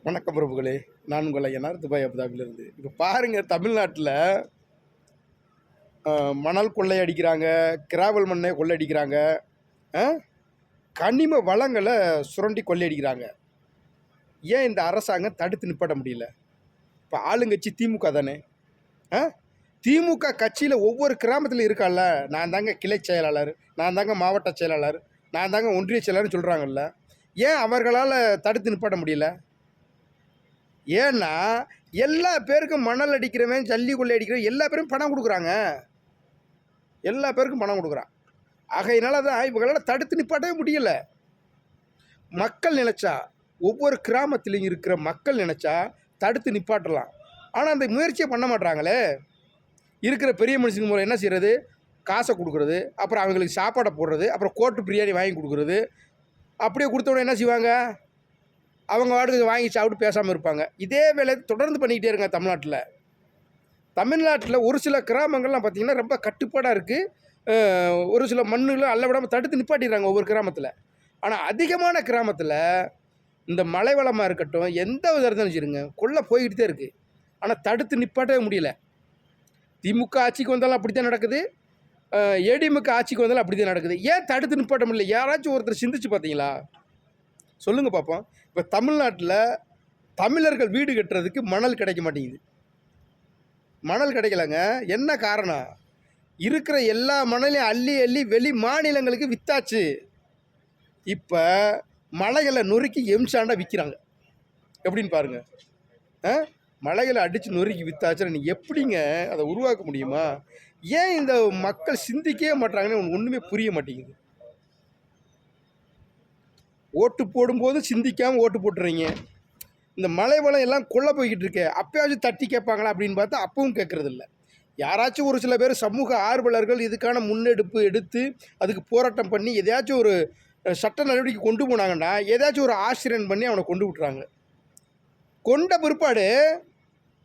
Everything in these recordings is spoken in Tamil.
வணக்கம் பிரபுகளே, நான் உங்கள் ஐயனார் துபாய் அபுதாபிலிருந்து. இப்போ பாருங்கள், தமிழ்நாட்டில் மணல் கொள்ளை அடிக்கிறாங்க, கிராவல் மண்ணை கொள்ளையடிக்கிறாங்க, கனிம வளங்களை சுரண்டி கொள்ளையடிக்கிறாங்க. ஏன் இந்த அரசாங்கம் தடுத்து நிப்பாட்ட முடியல? இப்போ ஆளுங்கட்சி திமுக தானே. திமுக கட்சியில் ஒவ்வொரு கிராமத்தில் இருக்கால, நான் தாங்க கிளை செயலாளர், நான் தாங்க மாவட்ட செயலாளர், நான் தாங்க ஒன்றிய செயலாளர்னு சொல்கிறாங்கல்ல, ஏன் அவர்களால் தடுத்து நிப்பாட்ட முடியல? ஏன்னா எல்லா பேருக்கும் மணல் அடிக்கிறவன், ஜல்லி கொள்ளை அடிக்கிறவன் எல்லா பேரும் பணம் கொடுக்குறாங்க. எல்லா பேருக்கும் பணம் கொடுக்குறான். ஆகையினால தான் இவங்களால் தடுத்து நிப்பாட்டவே முடியலை. மக்கள் நினச்சா, ஒவ்வொரு கிராமத்திலையும் இருக்கிற மக்கள் நினச்சா தடுத்து நிப்பாட்டலாம். ஆனால் அந்த முயற்சியை பண்ண மாட்டாங்களே. இருக்கிற பெரிய மனுஷங்க மூலம் என்ன செய்கிறது? காசை கொடுக்குறது, அப்புறம் அவங்களுக்கு சாப்பாடை போடுறது, அப்புறம் கோட்டு பிரியாணி வாங்கி கொடுக்குறது. அப்படியே கொடுத்தவொடனே என்ன செய்வாங்க? அவங்க வாட்டுக்கு வாங்கி சாப்பிட்டு பேசாமல் இருப்பாங்க. இதே வேலை தொடர்ந்து பண்ணிக்கிட்டே இருங்க. தமிழ்நாட்டில் ஒரு சில கிராமங்கள்லாம் பார்த்திங்கன்னா ரொம்ப கட்டுப்பாடாக இருக்குது. ஒரு சில மண்ணுகளும் அல்ல விடாமல் தடுத்து நிப்பாட்டிடுறாங்க ஒவ்வொரு கிராமத்தில். ஆனால் அதிகமான கிராமத்தில் இந்த மலை வளமாக இருக்கட்டும், எந்த விதத்தில் வச்சுருங்க, கொள்ளை போய்கிட்டு தான் இருக்குது. ஆனால் தடுத்து நிப்பாட்டவே முடியல. திமுக ஆட்சிக்கு வந்தாலும் அப்படி தான் நடக்குது, ஏடிஎம்கே ஆட்சிக்கு வந்தாலும் அப்படி தான் நடக்குது. ஏன் தடுத்து நிப்பாட்ட முடியல? யாராச்சும் ஒருத்தர் சிந்திச்சு பார்த்தீங்களா? சொல்லுங்கள் பார்ப்போம். இப்போ தமிழ்நாட்டில் தமிழர்கள் வீடு கட்டுறதுக்கு மணல் கிடைக்க மாட்டேங்குது. மணல் கிடைக்கலங்க. என்ன காரணம்? இருக்கிற எல்லா மணலையும் அள்ளி அள்ளி வெளி மாநிலங்களுக்கு விற்றாச்சு. இப்போ மலைகளை நொறுக்கி எம்சாண்டா விற்கிறாங்க. எப்படின்னு பாருங்கள். மலைகளை அடித்து நொறுக்கி விற்றாச்சுன்னா நீ எப்படிங்க அதை உருவாக்க முடியுமா? ஏன் இந்த மக்கள் சிந்திக்கவே மாட்டாங்கன்னு ஒன்றுமே புரிய மாட்டேங்குது. ஓட்டு போடும்போது சிந்திக்காமல் ஓட்டு போட்டுறீங்க. இந்த மலை வளம் எல்லாம் கொள்ளை போய்கிட்டு இருக்கே, அப்போயாச்சும் தட்டி கேட்பாங்களா அப்படின்னு பார்த்தா அப்பவும் கேட்குறதில்ல. யாராச்சும் ஒரு சில பேர் சமூக ஆர்வலர்கள் இதுக்கான முன்னெடுப்பு எடுத்து அதுக்கு போராட்டம் பண்ணி எதையாச்சும் ஒரு சட்ட நடவடிக்கை கொண்டு போனாங்கன்னா ஏதாச்சும் ஒரு ஆசிரியன் பண்ணி அவனை கொண்டு விட்டுறாங்க. கொண்ட பிற்பாடு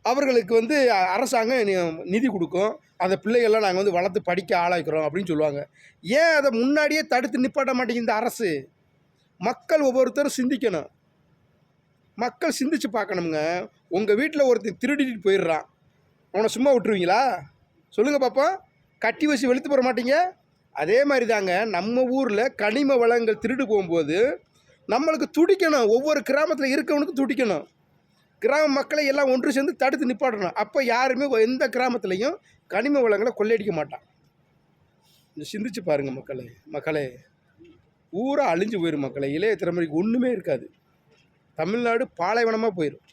அவர்களுக்கு அரசாங்கம் நிதி கொடுக்கும். அந்த பிள்ளைகள்லாம் நாங்கள் வளர்த்து படிக்க ஆளாக்கிறோம் அப்படின்னு சொல்லுவாங்க. ஏன் அதை முன்னாடியே தடுத்து நிப்பாட்ட மாட்டேங்குது இந்த அரசு? மக்கள் ஒவ்வொருத்தரும் சிந்திக்கணும். மக்கள் சிந்திச்சு பார்க்கணுங்க. உங்கள் வீட்டில் ஒருத்தன் திருடிட்டு போயிடுறான், அவனை சும்மா விட்டுருவீங்களா? சொல்லுங்கள் பார்ப்போம். கட்டி வச்சு வெளுத்து போட மாட்டீங்க? அதே மாதிரி தாங்க நம்ம ஊரில் கனிம வளங்கள் திருடு போகும்போது நம்மளுக்கு துடிக்கணும். ஒவ்வொரு கிராமத்தில் இருக்கவனுக்கு துடிக்கணும். கிராம மக்களை எல்லாம் ஒன்று சேர்ந்து தடுத்து நிப்பாட்டணும். அப்போ யாருமே எந்த கிராமத்துலேயும் கனிம வளங்களை கொள்ளையடிக்க மாட்டான். சிந்திச்சு பாருங்கள் மக்களே. ஊரா அழிஞ்சு போயிடும் மக்களை. இளைய தலைமுறைக்கு ஒன்றுமே இருக்காது. தமிழ்நாடு பாலைவனமாக போயிடும்.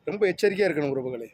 ரொம்ப எச்சரிக்கையாக இருக்கணும் உறவுகளே.